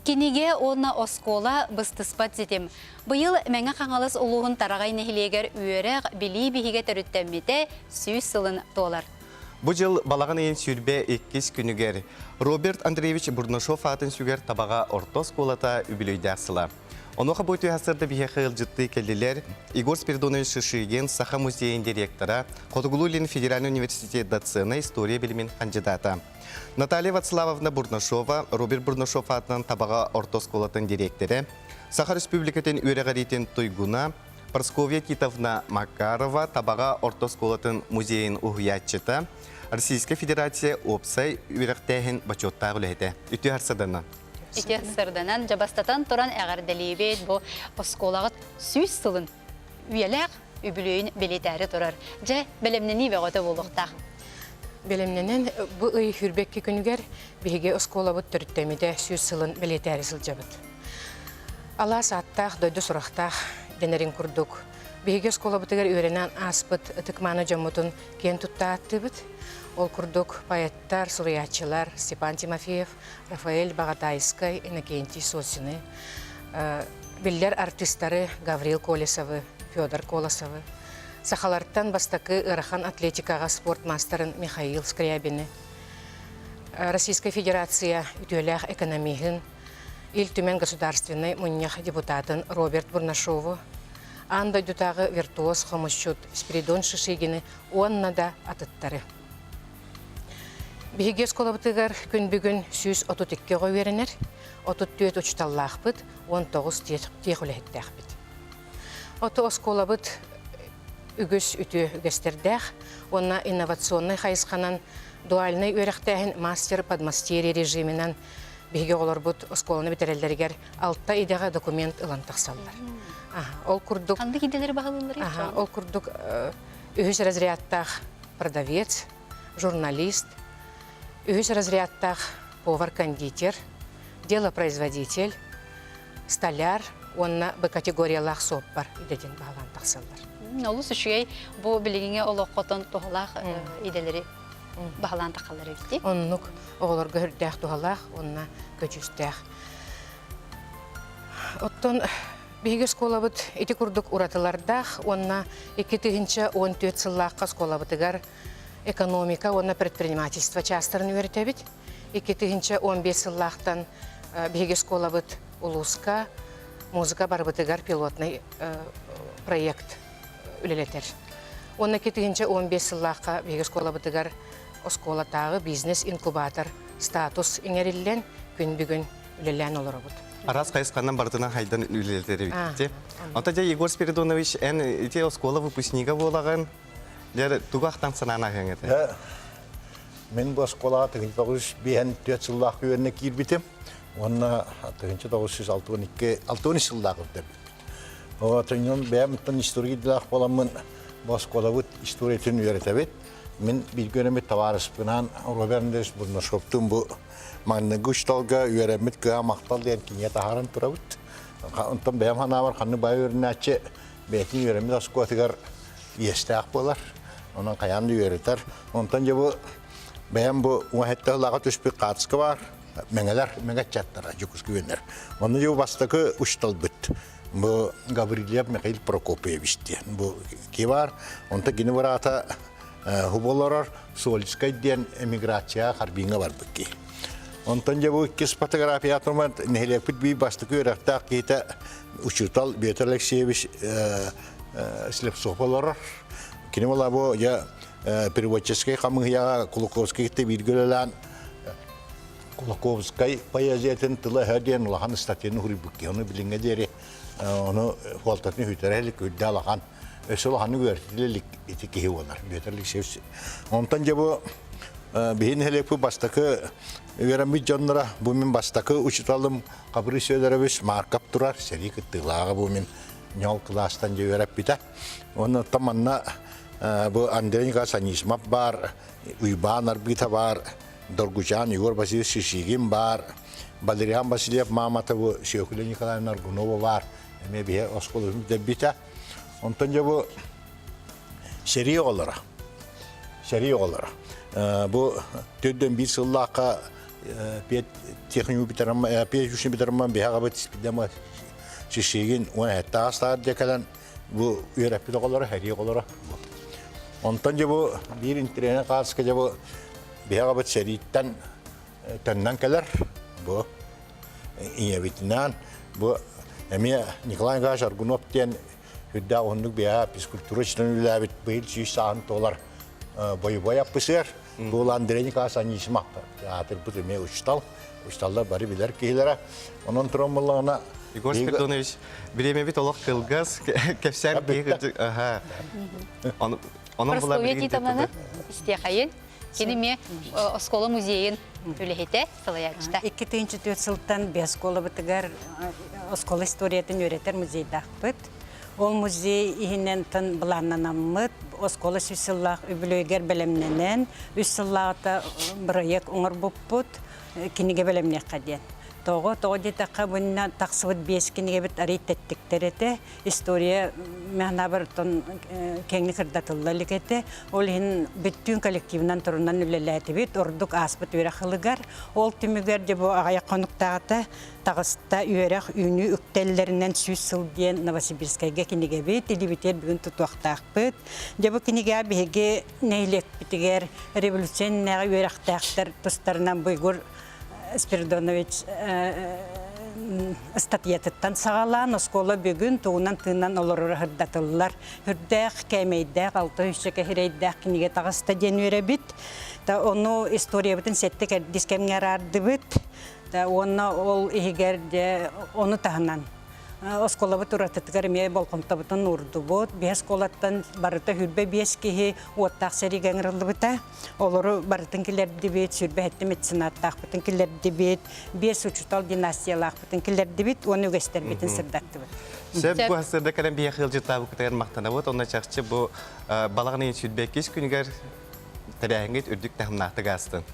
Киниге онна оскола быстыспат зетем. Быйыл мәңе қаңалыс ұлуғын тарағай нәхилегер үйерек білі бігіге түріттәммете сүйіс сылын толар. Бұл жыл балаған ең сүрбе 2 күнігер. Роберт Андреевич Бурнашов атын сүгер табаға орта сколата үбілейді асыла. Оноға бойты ғасырды бейхі ғылжытты келділер Игорь Спиридонович Шишиген Саха музейін директора, Қотығылулин Федеральный университет доцена история білімін кандидата. Наталья Вацлавовна Бурнашова, Роберт Бурнашов атынан табаға орта сколатын директоры, Саха Республикатын үйрәғаритен Тойгуна, Прасковья Китовна Макарова табаға орта сколатын музейін ұғыятчыта, Российская Федерация опсай үйрәқтәйін бачоттағы үләйді. Үті арсаданна. Ите сырданан жабастатан туран әғарделейбет бұл осколағыт сүйіс сылын үйеләқ үбілейін белетәрі тұрар. Жа білімнені веғоты болуқтақ. Белемненен бұл үй хүрбекке күнігер бейге осколабыт түрттемеде сүйіс сылын белетәрі сыл жабыт. Ала саттақ, дойды сұрақтақ денерін күрдік. Бейге осколабытығар үйренен аспыт ытықманы жамытын кен тұтта аттыбыт. Ол күрдік поэттар, суриятчылар Степан Тимофеев, Рафаэль Багатайскай, Иннокентий Сосины, биллер артисттары Гаврил Колесовы, Федор Колосовы, Сахаларттан бастакы Ырахан атлетикаға спортмастерын Михаил Скрябины, Российская Федерация үтөләқ экономиғын, ил түмен государственный мұннях депутатын Роберт Бурнашову, анда дютағы виртуоз хомысчут Спиридон Шишигины онна да атыттары. Биһиге сколабытыгар күн бүгүн 132 веренер, 34 учталлахпыт, 19 тиехулехтехпит. Ото сколабыт үгүс үтү үгестердэх, онна инновационный хайысқанан дуальный өрехтехин мастер подмастерье режиминен биһиге олорбут сколаны битерелдергер 6 идега документ ылан тахсаллар. Ол курдук. Канды киделер багалылар? Ол курдук үгүс разрядтах продавец, журналист, үгүс разрядтах повар-кондитер, делопроизводитель, столяр, онна б категориялах соппар идеден бағалан тақсалар. Олус үшігей бұл білігіңе олық қотын тұғылақ иделері бағалан тақалар өтті? Оннук оғылар көрдәқ тұғылақ, онна көчістәқ. Оттон биһиге сколабыт ити курдук уратылардах, онна 2-14 сыллаққа сколабытыгар экономика, онна предпринимательство частарын үйретебит. 2-15 сыллақтан биһиге сколабыт улуска, музыка барбытыгар пилотный проект үлелетер. Онна 2-15 сыллаққа биһиге сколабытыгар осколатағы бизнес-инкубатор статус иңерілден күн бүгін үлелен олырабыт. Арас қайысқаннан бардына хайдан үлелетері бітті. Онта жа Егор Спиридонович ән ите оскола выпускнига болаған туғақтан санана ғаңеті. Мен бұл осколаға 1954 сыллақ үйеріне кирбітім. Онна 1962 сыллақ өтті. Оғатыңын бәміттен историядылақ боламын бұл осколавыт историятын үйеретебет. Мен білгенімет таварыспынан Роберт Бурнашовтың бұл маңнығы үшталға үйеремет кіға мақтал дейін кенет ағаран тұрабыт. Онтан бәм хана бар, қанны бай үйеріне әтші бәйтін үйеремет осколатығар есті ақ болар. Онан қаянды үйеретер. Онтан же бұл бәм бұл уәхетті ғылаға түспек қатысқы бар. Мәңелер, мәңет чаттара, жүкіз күйенер. Оны же бастықы үштал бұт. Бұл Гаврилев Михаил Прокопьевичті. Бұл ке бар. Онта кені бар ата хуболарар Солицкай ден эмиграция харбинга бар бұкке. Онтан же бұл кес фотография атырмад нәхелепіт бей бастықы өрақтақ кейті учутал Петр Алексеевич Слепцов-оларар. Кені бола бұл переводческий қамығыяға Кулаковский кетті білгілілән Кулаковский поэзиятын тылы әрден ұлақан статьяны хүрі бүкке. Оны білінге дері, оны фуалтатын хүйтәрәлік өдді алақан. Өсі ұлақаны көртілілік етекеге олар. Петр Алексеевич. Онтан же бұл бейін әлепі бастықы өрембет жонлара бұл мен бастықы ұшыталым қабыры сөйлеріміз маркап тұрар. Сәрі күттілаға бұл мен нел кластан же өреп біті. Оны таманна бұл Андреенька Санисмап бар, Уйбан Арбита бар, Доргучан Егор Васильевич Шишигин бар, Валериан Васильев Маматову, Шеохуля Николаевна Аргунова бар. Мен бейе осколы біті. Онтан же бұл сәрі олара. Бұл төдден бір сыллаққа технику битерам, жүшін битерам, бияға бит спидема шишеген, оны әтті астар декалан, бұл үйрәппеді қолары, әрі қолары. Онтан же бұл бір интернет қасықы же бұл бияға бит сәрейттен тәннен кәлер, бұл инебитінен, бұл әме Николай Гаш Аргунов ден хүдді оңдық бияға физкультура ішінен үләбіт бұйыл 6 сағын толар бой-бой аппысыр. Бұл Андрей Николаевич несімақ. Театр бұл әме ұшталдар бары білер кейлері. Оның тұрын бұлығына... Игорь Спиридонович, время бит олық қылғыз, кәпсәр кейгірді. Просковия титаманы істеқайын. Кенеме оскола музейін үліхеті сылаячта. 2004 жылдан бескола бұтығар оскола историятын өретер музейді ақпыт. Ол музей ихінен тын бұланнан аммыт, оскола сүсіллақ үбілөйгер бәлемненен, үсіллағыта бұрайек оңыр бұппыт, кенеге бәлемне қаден. Тоғы детаққа бұнна тақсывыт бес кенеге біт арей тәттіктер еті, история мәғна бір тон кәңні кірдатылы лікеті, ол ең бүттін коллективынан тұрынан үлеләті бет, ордық аспыт өре қылығар, ол түмігер де бұл ағая қонықтағыты тағыста үйерек үйіні үктеллерінен сөз сыл дейін Новосибирскайға кенеге бет, елебетер бүгін тұтуақтақ бет. Дебі кенеге беге нейлек бітігер революционнағы үйеректақтар тұстарынан бұйғыр Спиридонович статьятыттан сағалан, оскола бүгін туғынан тыңнан олырыр хырдатылылар. Хүрдәқ, кәмейдәқ, алты үшікі хирейдәқ кенеге тағыста ден өре бит. Оны история бітін сәтті кәрдіскемгер арды бит. Оны ол егерде оны тағынан. Оскола бұт ұратытығар ме болқымта бұтын ұрды бұт. Бес колаттан барыта хүрбе бес кейі оттақ сәрі гәңірілді бұта. Олары барытын келерді бет, сүрбе әтті медицинаттақ бұтын келерді бет, бес ұчытал династиялақ бұтын келерді бет, оны өгестер бетін сырдатты бұт. Сөп бұл асырда кәрін бия қылжы табы күтәген мақтана бұт, онна чақшы бұл балағын ең сүрбе кес күнігер тәрәңгет үрдік тәхімнақты ғастын.